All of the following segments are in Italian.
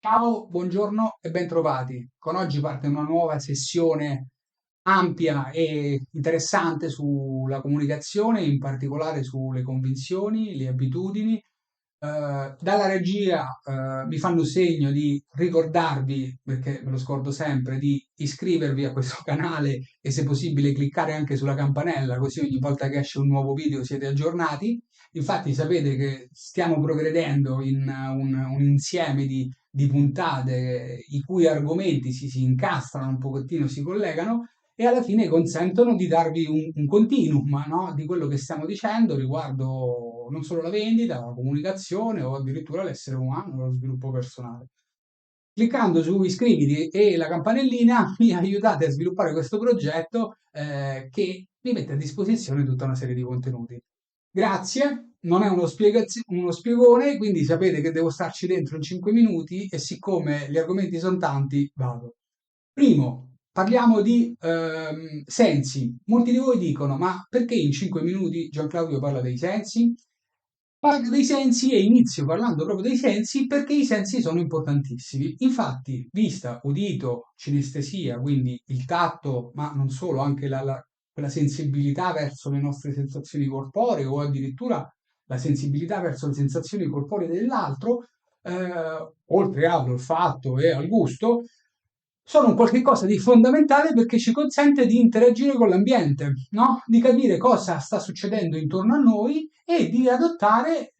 Ciao, buongiorno e bentrovati. Con oggi parte una nuova sessione ampia e interessante sulla comunicazione, in particolare sulle convinzioni, le abitudini. Dalla regia, mi fanno segno di ricordarvi, perché me lo scordo sempre, di iscrivervi a questo canale e se possibile cliccare anche sulla campanella, così ogni volta che esce un nuovo video siete aggiornati. Infatti sapete che stiamo progredendo in un insieme di puntate i cui argomenti si incastrano un pochettino, si collegano e alla fine consentono di darvi un continuum, no, di quello che stiamo dicendo riguardo non solo la vendita, la comunicazione o addirittura l'essere umano, lo sviluppo personale. Cliccando su iscriviti e la campanellina mi aiutate a sviluppare questo progetto che vi mette a disposizione tutta una serie di contenuti. Grazie, non è uno spiegone, quindi sapete che devo starci dentro in 5 minuti e siccome gli argomenti sono tanti, vado. Primo, parliamo di sensi. Molti di voi dicono, ma perché in 5 minuti Gianclaudio parla dei sensi? Parlo dei sensi e inizio parlando proprio dei sensi perché i sensi sono importantissimi. Infatti, vista, udito, cinestesia, quindi il tatto, ma non solo, anche quella sensibilità verso le nostre sensazioni corporee o addirittura la sensibilità verso le sensazioni corporee dell'altro, oltre all'olfatto e al gusto, sono un qualche cosa di fondamentale perché ci consente di interagire con l'ambiente, no? Di capire cosa sta succedendo intorno a noi e di adottare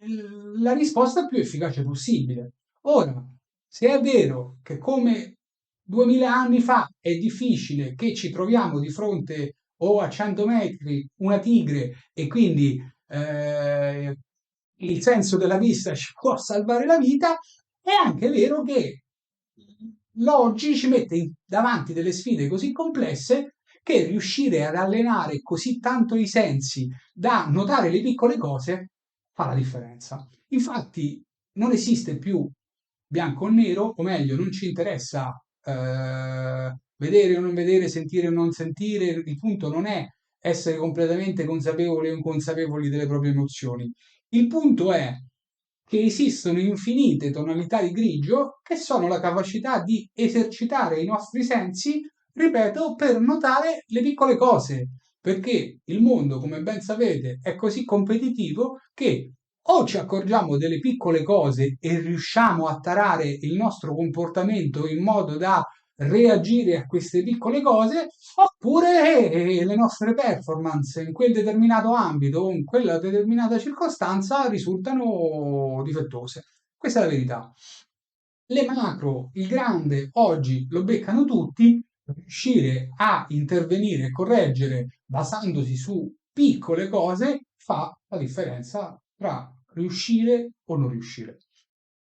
la risposta più efficace possibile. Ora, se è vero che come 2000 anni fa è difficile che ci troviamo di fronte o a 100 metri una tigre e quindi il senso della vista ci può salvare la vita, è anche vero che l'oggi ci mette davanti delle sfide così complesse che riuscire ad allenare così tanto i sensi da notare le piccole cose fa la differenza. Infatti non esiste più bianco o nero, o meglio, non ci interessa vedere o non vedere, sentire o non sentire, il punto non è essere completamente consapevoli o inconsapevoli delle proprie emozioni. Il punto è che esistono infinite tonalità di grigio che sono la capacità di esercitare i nostri sensi, ripeto, per notare le piccole cose, perché il mondo, come ben sapete, è così competitivo che o ci accorgiamo delle piccole cose e riusciamo a tarare il nostro comportamento in modo da reagire a queste piccole cose, oppure le nostre performance in quel determinato ambito o in quella determinata circostanza risultano difettose. Questa è la verità. Le macro, il grande, oggi lo beccano tutti, riuscire a intervenire e correggere basandosi su piccole cose fa la differenza tra riuscire o non riuscire.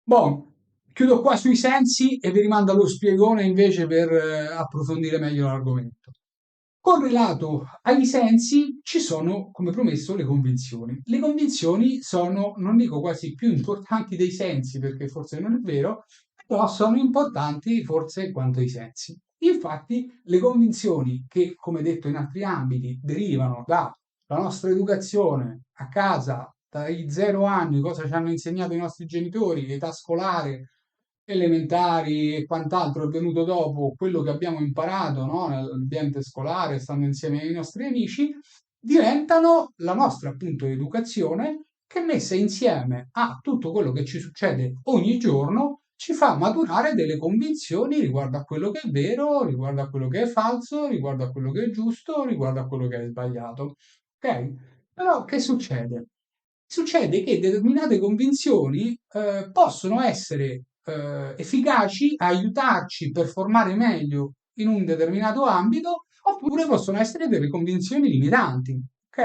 Boh, chiudo qua sui sensi e vi rimando allo spiegone invece per approfondire meglio l'argomento. Correlato ai sensi ci sono, come promesso, le convinzioni. Le convinzioni sono, non dico quasi più importanti dei sensi, perché forse non è vero, però sono importanti forse quanto i sensi. Infatti, le convinzioni che, come detto in altri ambiti, derivano dalla nostra educazione a casa, dai 0 anni, cosa ci hanno insegnato i nostri genitori, età scolare, elementari e quant'altro è venuto dopo quello che abbiamo imparato, no, nell'ambiente scolare, stando insieme ai nostri amici, diventano la nostra appunto educazione che messa insieme a tutto quello che ci succede ogni giorno ci fa maturare delle convinzioni riguardo a quello che è vero, riguardo a quello che è falso, riguardo a quello che è giusto, riguardo a quello che è sbagliato. Ok? Però che succede? Succede che determinate convinzioni possono essere efficaci a aiutarci per formare meglio in un determinato ambito, oppure possono essere delle convinzioni limitanti, ok?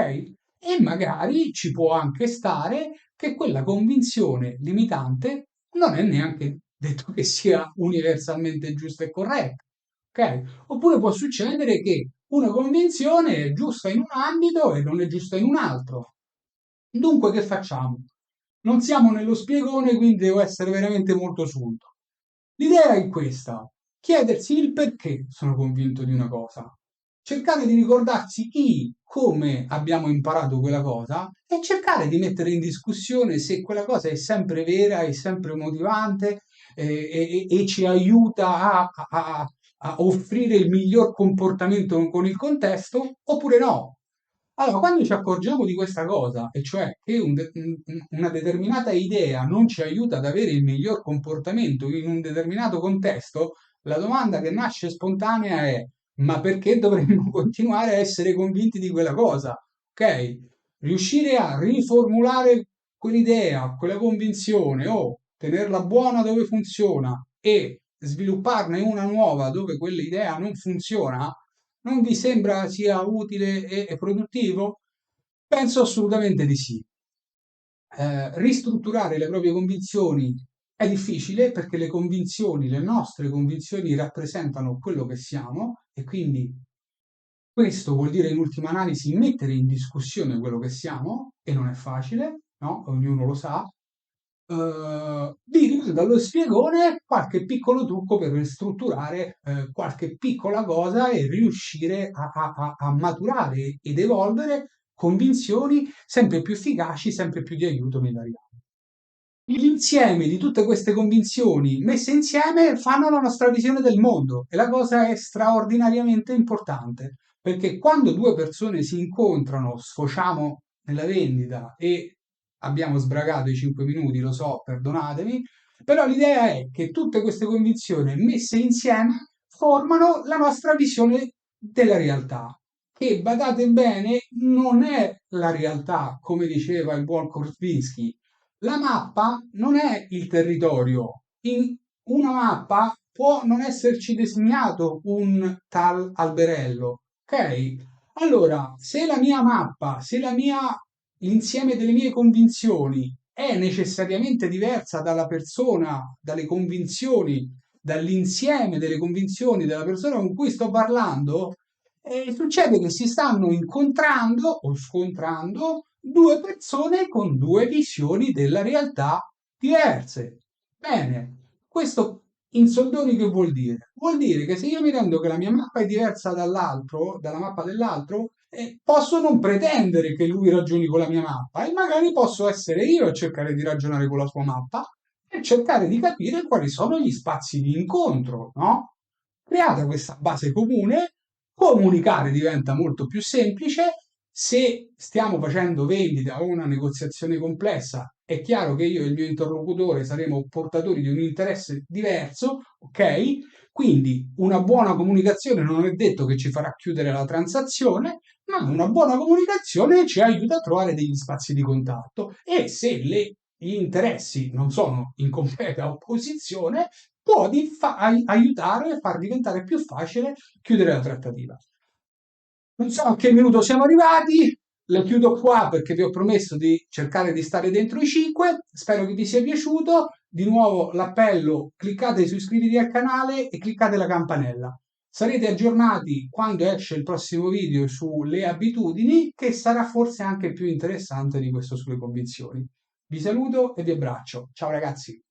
E magari ci può anche stare che quella convinzione limitante non è neanche detto che sia universalmente giusta e corretta, ok? Oppure può succedere che una convinzione è giusta in un ambito e non è giusta in un altro. Dunque, che facciamo? Non siamo nello spiegone, quindi devo essere veramente molto subito. L'idea è questa: chiedersi il perché sono convinto di una cosa, cercare di ricordarsi chi, come abbiamo imparato quella cosa e cercare di mettere in discussione se quella cosa è sempre vera, è sempre motivante, e ci aiuta a offrire il miglior comportamento con il contesto, oppure no. Allora, quando ci accorgiamo di questa cosa, e cioè che una determinata idea non ci aiuta ad avere il miglior comportamento in un determinato contesto, la domanda che nasce spontanea è: ma perché dovremmo continuare a essere convinti di quella cosa? Ok? Riuscire a riformulare quell'idea, quella convinzione o tenerla buona dove funziona e svilupparne una nuova dove quell'idea non funziona, non vi sembra sia utile e produttivo? Penso assolutamente di sì. Ristrutturare le proprie convinzioni è difficile perché le convinzioni, le nostre convinzioni rappresentano quello che siamo e quindi questo vuol dire in ultima analisi mettere in discussione quello che siamo e non è facile, no? Ognuno lo sa. Vi rimando allo spiegone qualche piccolo trucco per ristrutturare qualche piccola cosa e riuscire a maturare ed evolvere convinzioni sempre più efficaci, sempre più di aiuto nei vari ambiti. L'insieme di tutte queste convinzioni messe insieme fanno la nostra visione del mondo e la cosa è straordinariamente importante perché quando due persone si incontrano, sfociamo nella vendita e abbiamo sbragato i 5 minuti, lo so, perdonatemi, però l'idea è che tutte queste convinzioni messe insieme formano la nostra visione della realtà, che badate bene non è la realtà, come diceva il buon Korsvinsky. La mappa non è il territorio. In una mappa può non esserci designato un tal alberello, ok? Allora, se la mia mappa, se l'insieme delle mie convinzioni è necessariamente diversa dalla persona, dalle convinzioni, dall'insieme delle convinzioni della persona con cui sto parlando, succede che si stanno incontrando o scontrando due persone con due visioni della realtà diverse. Bene, questo in soldoni che vuol dire? Vuol dire che se io mi rendo che la mia mappa è diversa dall'altro, dalla mappa dell'altro, posso non pretendere che lui ragioni con la mia mappa e magari posso essere io a cercare di ragionare con la sua mappa e cercare di capire quali sono gli spazi di incontro, no? Creata questa base comune, comunicare diventa molto più semplice. Se stiamo facendo vendita o una negoziazione complessa, è chiaro che io e il mio interlocutore saremo portatori di un interesse diverso, ok? Quindi una buona comunicazione non è detto che ci farà chiudere la transazione, ma una buona comunicazione ci aiuta a trovare degli spazi di contatto e se gli interessi non sono in completa opposizione, può aiutare a far diventare più facile chiudere la trattativa. Non so a che minuto siamo arrivati, la chiudo qua perché vi ho promesso di cercare di stare dentro i 5. Spero che vi sia piaciuto. Di nuovo l'appello, cliccate su iscriviti al canale e cliccate la campanella. Sarete aggiornati quando esce il prossimo video sulle abitudini, che sarà forse anche più interessante di questo sulle convinzioni. Vi saluto e vi abbraccio. Ciao ragazzi.